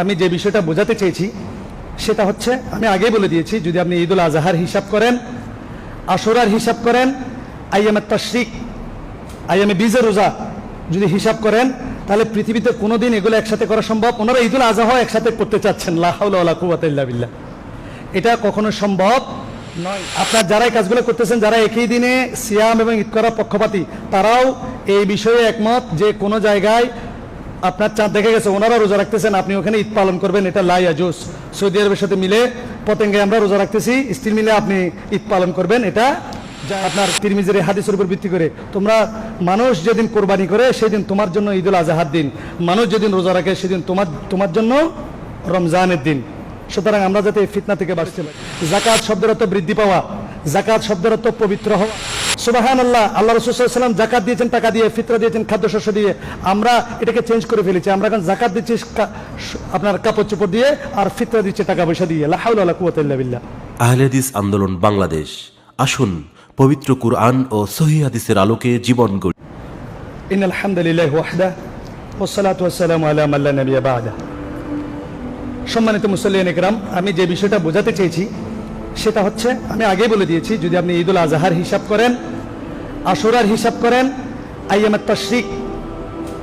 আমি যে বিষয়টা বোঝাতে চেয়েছি সেটা হচ্ছে, আমি আগেই বলে দিয়েছি, যদি আপনি ঈদুল আজহার হিসাব করেন, আশুরার হিসাব করেন, আইয়ামে তাশরিক, আইয়ামে বীজের রোজা যদি হিসাব করেন, তাহলে পৃথিবীতে কোনোদিন এগুলো একসাথে করা সম্ভব। ওনারা ঈদুল আজহা একসাথে করতে চাচ্ছেন, লা হাওলা ওয়ালা কুওয়াতা ইল্লা বিল্লাহ। এটা কখনো সম্ভব নয়। আপনার যারা এই কাজগুলো করতেছেন, যারা একই দিনে সিয়াম এবং ঈদ করার পক্ষপাতী, তারাও এই বিষয়ে একমত যে কোনো জায়গায় আপনার চাঁদ দেখে গেছে, ওনারা রোজা রাখতেছেন, আপনি ওখানে ঈদ পালন করবেন, এটা লা ইয়াজুজ। সৌদি আরবের সাথে মিলে পতেঙ্গে আমরা রোজা রাখতেছি, স্ত্রী মিলে আপনি ঈদ পালন করবেন, এটা আপনার তিরমিজির হাদিসের উপর ভিত্তি করে। তোমরা মানুষ যেদিন কোরবানি করে সেদিন তোমার জন্য ঈদুল আজহার দিন, মানুষ যেদিন রোজা রাখে সেদিন তোমার জন্য রমজানের দিন। সুতরাং আমরা যাতে এই ফিতনা থেকে বাঁচতে পারি। যাকাত শব্দের অর্থ বৃদ্ধি পাওয়া, যাকাত শব্দের অর্থ পবিত্র হওয়া। সুবহানাল্লাহ, আল্লাহ রাসূল সাল্লাল্লাহু আলাইহি ওয়াসাল্লাম যাকাত দিয়েছেন টাকা দিয়ে, ফিতরা দিয়েছেন খাদ্যশস্য দিয়ে। আমরা এটাকে চেঞ্জ করে ফেলেছি, আমরা এখন যাকাত দিচ্ছি আপনার কাপড় চোপড় দিয়ে, আর ফিতরা দিচ্ছি টাকা পয়সা দিয়ে। লা হাওলা ওয়ালা কুওয়াতা ইল্লা বিল্লাহ। আহলে হাদিস আন্দোলন বাংলাদেশ, আসুন পবিত্র কুরআন ও সহিহ হাদিসের আলোকে জীবন গড়ি। ইন্নাল হামদুলিল্লাহি ওয়াহদা ওয়াসসালাতু ওয়াসসালামু আলা মান লা নাবিয়্যা বা'দা। সম্মানিত মুসল্লিয়ান ইকরাম, আমি যে বিষয়টা বোঝাতে চেয়েছি সেটা হচ্ছে, আমি আগেই বলে দিয়েছি, যদি আপনি ঈদুল আজহার হিসাব করেন, আশুরার হিসাব করেন, আইয়ামে তাশরিক,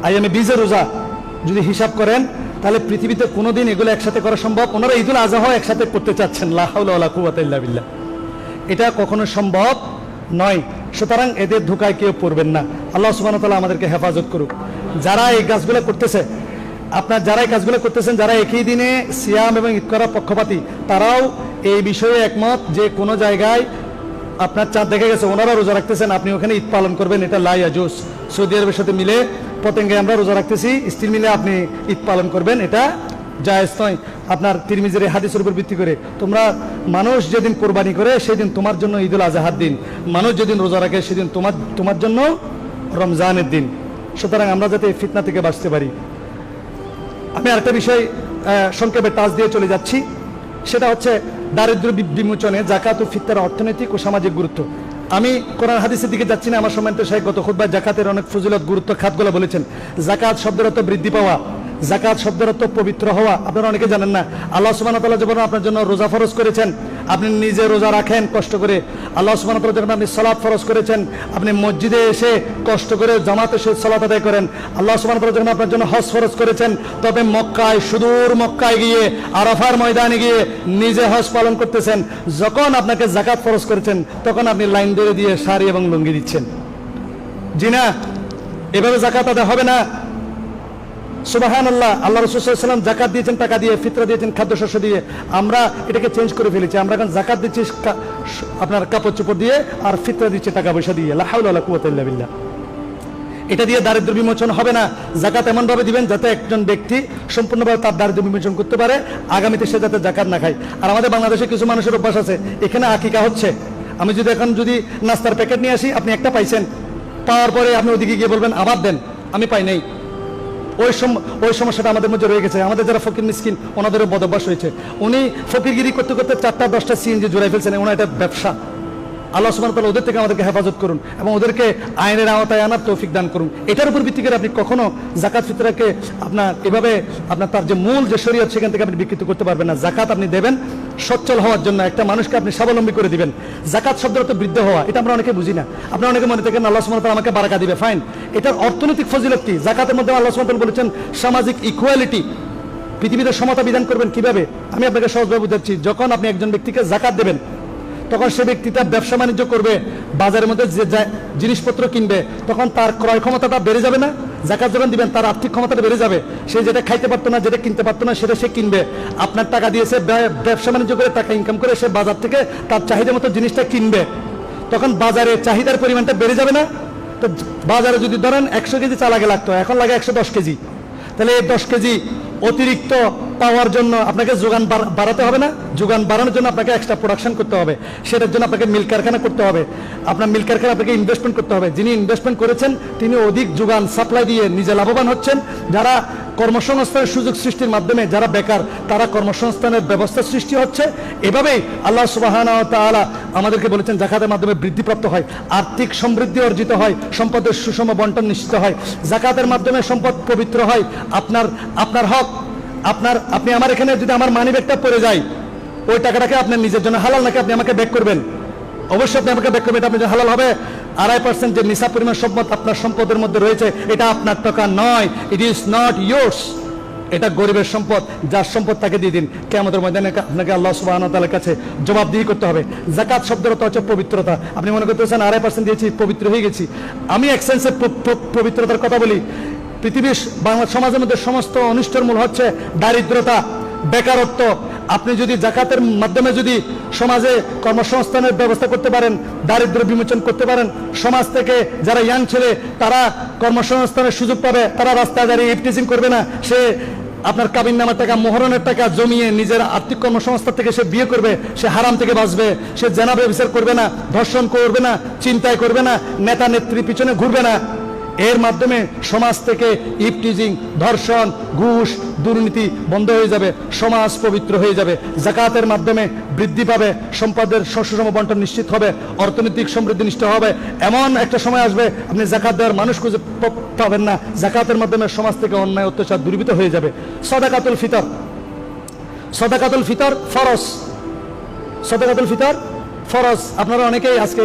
আইয়ামে বীজের রোজা যদি হিসাব করেন, তাহলে পৃথিবীতে কোনোদিন এগুলো একসাথে করা সম্ভব। ওনারা ঈদুল আজহা একসাথে করতে চাচ্ছেন, লা হাওলা ওয়ালা কুওয়াতা ইল্লা বিল্লাহ। এটা কখনো সম্ভব নয়। সুতরাং এদের ধোঁকায় কেউ পড়বেন না। আল্লাহ সুবহানাহু ওয়া তাআলা আমাদেরকে হেফাজত করুক। যারা এই কাজগুলো করতেছে, আপনার যারা এই কাজগুলো করতেছেন, যারা একই দিনে সিয়াম এবং ঈদ করার পক্ষপাতী, তারাও এই বিষয়ে একমত যে কোনো জায়গায় আপনার চাঁদ দেখে গেছে, ওনারা রোজা রাখতেছেন, আপনি ওখানে ঈদ পালন করবেন, এটা লা ইয়াজুজ। সৌদি আরবের সাথে মিলে পতেঙ্গে আমরা রোজা রাখতেছি, স্ত্রী মিলে আপনি ঈদ পালন করবেন, এটা জায়েজ নয়। আপনার তিরমিজির হাদিসের উপর ভিত্তি করে, তোমরা মানুষ যেদিন কোরবানি করে সেদিন তোমার জন্য ঈদুল আজহার দিন, মানুষ যেদিন রোজা রাখে সেদিন তোমার জন্য রমজানের দিন। সুতরাং আমরা যাতে এই ফিতনা থেকে বাঁচতে পারি। আমি আরেকটা বিষয় সংক্ষেপে টাচ দিয়ে চলে যাচ্ছি, সেটা হচ্ছে দারিদ্র্য বিমোচনে যাকাত ও ফিতরার অর্থনৈতিক ও সামাজিক গুরুত্ব। আমি কোরআন হাদিসের দিকে যাচ্ছি না, আমার সম্মানিত শাইখ গত খুতবায় যাকাতের অনেক ফজিলত, গুরুত্ব, খাতগুলো বলেছেন। যাকাত শব্দের অর্থ বৃদ্ধি পাওয়া, যাকাত শব্দের অর্থ পবিত্র হওয়া। আপনারা অনেকে জানেন না, আল্লাহ সুবহানাহু ওয়া তাআলা যখন আপনার জন্য রোজা ফরজ করেছেন, আপনি নিজে রোজা রাখেন কষ্ট করে। আল্লাহ সুবহানাহু ওয়া তাআলা যখন আপনি সালাত ফরজ করেছেন, আপনি মসজিদে এসে কষ্ট করে জামাতে এসে সালাত আদায় করেন। আল্লাহ সুবহানাহু ওয়া তাআলা যখন আপনার জন্য হজ ফরজ করেছেন, তবে মক্কায়, সুদূর মক্কায় গিয়ে, আরাফার ময়দানে গিয়ে নিজে হজ পালন করতেছেন। যখন আপনাকে যাকাত ফরজ করেছেন, তখন আপনি লাইন ধরে দিয়ে শাড়ি এবং লুঙ্গি দিচ্ছেন। জি না, এভাবে যাকাত আদায় হবে না। সুবহানাল্লাহ, আল্লাহ রাসূল সাল্লাল্লাহু আলাইহি ওয়াসাল্লাম যাকাত দিয়েছেন টাকা দিয়ে, ফিতরা দিয়েছেন খাদ্যশস্য দিয়ে। আমরা এটাকে চেঞ্জ করে ফেলেছি, আমরা এখন যাকাত দিচ্ছি আপনার কাপড় চোপড় দিয়ে, আর ফিতরা দিচ্ছি টাকা পয়সা দিয়ে। লা হাওলা ওয়ালা কুওয়াতা ইল্লা বিল্লাহ। এটা দিয়ে দারিদ্র্য বিমোচন হবে না। যাকাত এমনভাবে দিবেন যাতে একজন ব্যক্তি সম্পূর্ণভাবে তার দারিদ্র্য বিমোচন করতে পারে, আগামীতে সে যাতে যাকাত না খায়। আর আমাদের বাংলাদেশে কিছু মানুষের অভ্যাস আছে, এখানে আকিকা হচ্ছে, আমি যদি এখন নাস্তার প্যাকেট নিয়ে আসি, আপনি একটা পাইছেন, পাওয়ার পরে আপনি ওদিকে গিয়ে বলবেন আবার দেন, আমি পাই নাই। ওই সমস্যাটা আমাদের মধ্যে রয়ে গেছে। আমাদের যারা ফকির মিসকিন, ওনাদেরও বদভ্যাস হয়েছে। উনি ফকিরগিরি করতে করতে 4টা 10টা সিএনজি জোড়াই ফেলছেন, ওনার এটা ব্যবসা। আল্লাহ সুবহানাহু ওয়া তাআলা ওদের থেকে আমাদেরকে হেফাজত করুন এবং ওদেরকে আইনের আওতায় আনার তৌফিক দান করুন। এটার উপর ভিত্তি করে আপনি কখনো যাকাত ফিতরাকে আপনার এভাবে আপনার তার যে মূল যে শরীয়ত, সেখান থেকে আপনি বিকৃত করতে পারবেন না। যাকাত আপনি দেবেন সচ্ছল হওয়ার জন্য, একটা মানুষকে আপনি স্বাবলম্বী করে দিবেন। যাকাত শব্দের অর্থ বৃদ্ধ হওয়া, এটা আমরা অনেকে বুঝি না। আপনারা অনেকে মনে থাকেন আল্লাহ সুবহানাহু ওয়া তাআলা আমাকে বারাকা দিবে, ফাইন। এটার অর্থনৈতিক ফজিলত কি? যাকাতের মধ্যে আল্লাহ সুবহানাহু ওয়া তাআলা বলেছেন সামাজিক ইকুয়ালিটি, পৃথিবীতে সমতা বিধান করবেন। কিভাবে? আমি আপনাকে সহজভাবে বুঝাচ্ছি। যখন আপনি একজন ব্যক্তিকে যাকাত দেবেন, তখন সে ব্যক্তিটা ব্যবসা বাণিজ্য করবে, বাজারের মধ্যে যে জিনিসপত্র কিনবে, তখন তার ক্রয় ক্ষমতাটা বেড়ে যাবে না? যাকাত যখন দিবেন, তার আর্থিক ক্ষমতাটা বেড়ে যাবে। সে যেটা খাইতে পারতো না, যেটা কিনতে পারতো না, সেটা সে কিনবে। আপনার টাকা দিয়েছে, ব্যবসা বাণিজ্য করে টাকা ইনকাম করে সে বাজার থেকে তার চাহিদা মতো জিনিসটা কিনবে, তখন বাজারে চাহিদার পরিমাণটা বেড়ে যাবে না? তো বাজারে যদি ধরেন 100 কেজি চাল আগে লাগতো, এখন লাগে 110 কেজি, তাহলে এই 10 কেজি অতিরিক্ত পাওয়ার জন্য আপনাকে যোগান বাড়াতে হবে না? যোগান বাড়ানোর জন্য আপনাকে এক্সট্রা প্রোডাকশন করতে হবে, সেটার জন্য আপনাকে মিল কারখানা করতে হবে, আপনার মিল কারখানা আপনাকে ইনভেস্টমেন্ট করতে হবে। যিনি ইনভেস্টমেন্ট করেছেন তিনি অধিক যোগান সাপ্লাই দিয়ে নিজে লাভবান হচ্ছেন। যারা কর্মসংস্থানের সুযোগ সৃষ্টির মাধ্যমে যারা বেকার, তারা কর্মসংস্থানের ব্যবস্থা সৃষ্টি হচ্ছে। এভাবেই আল্লাহ সুবহানাহু ওয়া তাআলা আমাদেরকে বলেছেন যাকাতের মাধ্যমে বৃদ্ধিপ্রাপ্ত হয়, আর্থিক সমৃদ্ধি অর্জিত হয়, সম্পদের সুষম বন্টন নিশ্চিত হয়। যাকাতের মাধ্যমে সম্পদ পবিত্র হয়, আপনার হক আপনি আমার এখানে যদি আমার মানি ব্যাগটা পড়ে যায়, ওই টাকাটাকে আপনার নিজের জন্য হালাল নাকি আপনি আমাকে ব্যাক করবেন? অবশ্যই আপনি আমাকে ব্যাক করবেন, এটা আপনার জন্য হালাল হবে। 2.5% যে নিসাব পরিমাণ সম্পদ আপনার সম্পদের মধ্যে রয়েছে, এটা আপনার টাকা নয়, ইট ইজ নট ইয়োর্স, এটা গরিবের সম্পদ। যার সম্পদ তাকে দিয়ে দিন। কিয়ামতের ময়দানে আপনাকে আল্লাহ সুবহানাহু ওয়া তাআলার কাছে জবাবদিহি করতে হবে। যাকাত শব্দের অর্থ হচ্ছে পবিত্রতা। আপনি মনে করতেছেন 2.5% দিয়েছি, পবিত্র হয়ে গেছি। আমি এক সেন্সে পবিত্রতার কথা বলি। পৃথিবীর বাংলা সমাজের মধ্যে সমস্ত অনিষ্টের মূল হচ্ছে দারিদ্রতা, বেকারত্ব। আপনি যদি যাকাতের মাধ্যমে যদি সমাজে কর্মসংস্থানের ব্যবস্থা করতে পারেন, দারিদ্র বিমোচন করতে পারেন, সমাজ থেকে যারা ইয়াং ছেলে তারা কর্মসংস্থানের সুযোগ পাবে, তারা রাস্তায় দাঁড়িয়ে ইফটিজিং করবে না, সে আপনার কাবিন নামার টাকা, মোহরণের টাকা জমিয়ে নিজের আর্থিক কর্মসংস্থান থেকে সে বিয়ে করবে, সে হারাম থেকে বাঁচবে, সে জেনা ব্যভিচার করবে না, ধর্ষণ করবে না, চিন্তায় করবে না, নেতা নেত্রীর পিছনে ঘুরবে না। এর মাধ্যমে সমাজ থেকে ইফটিজিং, ধর্ষণ, ঘুষ, দুর্নীতি বন্ধ হয়ে যাবে, সমাজ পবিত্র হয়ে যাবে। যাকাতের মাধ্যমে বৃদ্ধি পাবে, সম্পদের সুষম বন্টন নিশ্চিত হবে, অর্থনৈতিক সমৃদ্ধি নিশ্চিত হবে। এমন একটা সময় আসবে আপনি যাকাত দেওয়ার মানুষ খুঁজে পাবেন না। যাকাতের মাধ্যমে সমাজ থেকে অন্যায় অত্যাচার দূরীভূত হয়ে যাবে। সাদাকাতুল ফিতর, সাদাকাতুল ফিতর ফরজ, সাদাকাতুল ফিতর ফরজ। আপনারা অনেকেই আজকে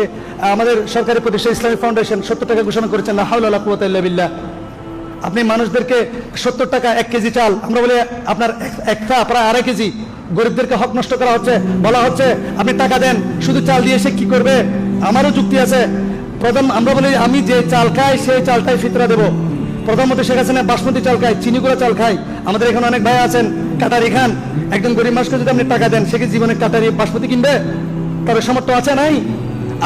আমাদের সরকারি প্রতিষ্ঠান ইসলামিক ফাউন্ডেশন 70 টাকা ঘোষণা করেছেন, লা হাওলা ওয়ালা কুওয়াতা ইল্লা বিল্লাহ। আপনি মানুষদেরকে 70 টাকা 1 কেজি চাল, আমরা বলি আপনার একটা প্রায় 2.5 কেজি, গরিবদেরকে হক নষ্ট করা হচ্ছে। বলা হচ্ছে আপনি টাকা দেন, শুধু চাল দিয়ে সে কি করবে? আমারও যুক্তি আছে। প্রথম আমরা বলি আমি যে চাল খাই সেই চালটাই ফিতরা দেব। প্রধানমন্ত্রী শেখ হাসিনা বাসমতি চাল খায়, চিনি গুঁড়া চাল খায়। আমাদের এখানে অনেক ভাই আছেন কাটারি খান। একজন গরিব মানুষকে যদি আপনি টাকা দেন, সে কি জীবনে কাটারি বাসমতি কিনবে? তবে সামর্থ্য আছে নাই?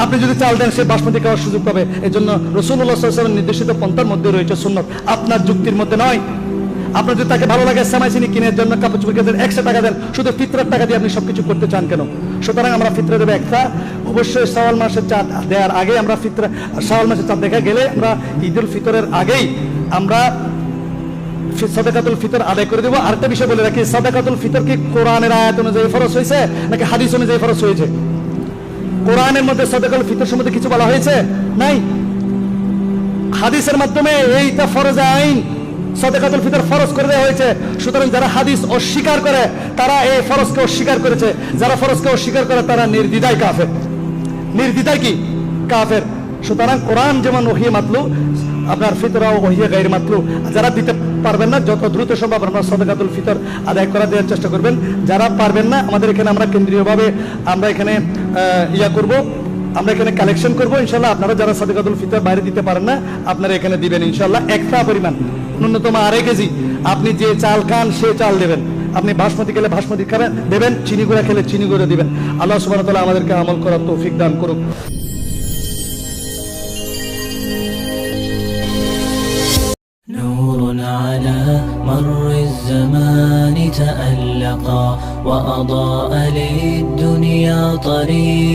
আপনি যদি চাল দেন, সে বাসমতি খাওয়ার সুযোগ পাবে। এই জন্য রাসূলুল্লাহ সাল্লাল্লাহু আলাইহি ওয়াসাল্লাম নির্দেশিত পন্থার মধ্যে রয়েছে সুন্নাত, আপনার যুক্তির মধ্যে নয়। আপনার যদি তাকে ভালো লাগে সেমাই চিনি কিনে জন্য কাপড় চোপড় কিনে দেন, 100 টাকা দেন, শুধু ফিতরার টাকা দিয়ে আপনি সবকিছু করতে চান কেন? সুতরাং আমরা ফিতরা দেবো একটা। অবশ্যই শাওয়াল মাসের চাঁদ দেওয়ার আগে আমরা ফিতরা, শাওয়াল মাসের চাঁদ দেখা গেলে আমরা ঈদুল ফিতরের আগেই আমরা সাদাকাতুল ফিতর আদায় করে দেবো। আরেকটা বিষয় বলে রাখি, সাদাকাতুল ফিতর কি কোরআনের আয়াত অনুযায়ী ফরজ হয়েছে নাকি হাদিস অনুযায়ী ফরজ হয়েছে? কোরআনের মধ্যে সাদাকাতুল ফিতর সম্বন্ধে কিছু বলা হয়েছে? নাই। হাদিসের মাধ্যমে এইটা ফরজ আইন, সাদাকাতুল ফিতর ফরজ করে দেওয়া হয়েছে। সুতরাং যারা হাদিস অস্বীকার করে তারা এই ফরজকে অস্বীকার করেছে। যারা ফরজকে অস্বীকার করে তারা নির্দ্বিধায় কাফের। নির্দ্বিধায় কি? কাফের। সুতরাং কোরআন যেমন ওহিয়ে মাতলু, আপনার ফিতরাও ওহিয়ে গায়রে মাতলু। যারা দিতে পারবেন না, যত দ্রুত সম্ভব আপনারা সাদাকাতুল ফিতর আদায় করা দেওয়ার চেষ্টা করবেন। যারা পারবেন না, আমাদের এখানে আমরা কেন্দ্রীয়ভাবে আমরা এখানে করব, আমরা এখানে কালেকশন করব ইনশাল্লাহ। আপনারা যারা সাদাকাতুল ফিতর বাইরে দিতে পারেন না, আপনারা এখানে দিবেন ইনশাল্লাহ। একটা পরিমাণ ন্যূনতম 2.5 কেজি। আপনি যে চাল খান সে চাল দেবেন। আপনি বাসমতি খেলে বাসমতি খাবেন দেবেন, চিনি গুঁড়া খেলে চিনি গুঁড়া দিবেন। আল্লাহ সুবহানাহু ওয়া তাআলা আমাদেরকে আমল করার তৌফিক দান করুক। نور على مر الزمان تألقا وأضاء للدنيا طريقا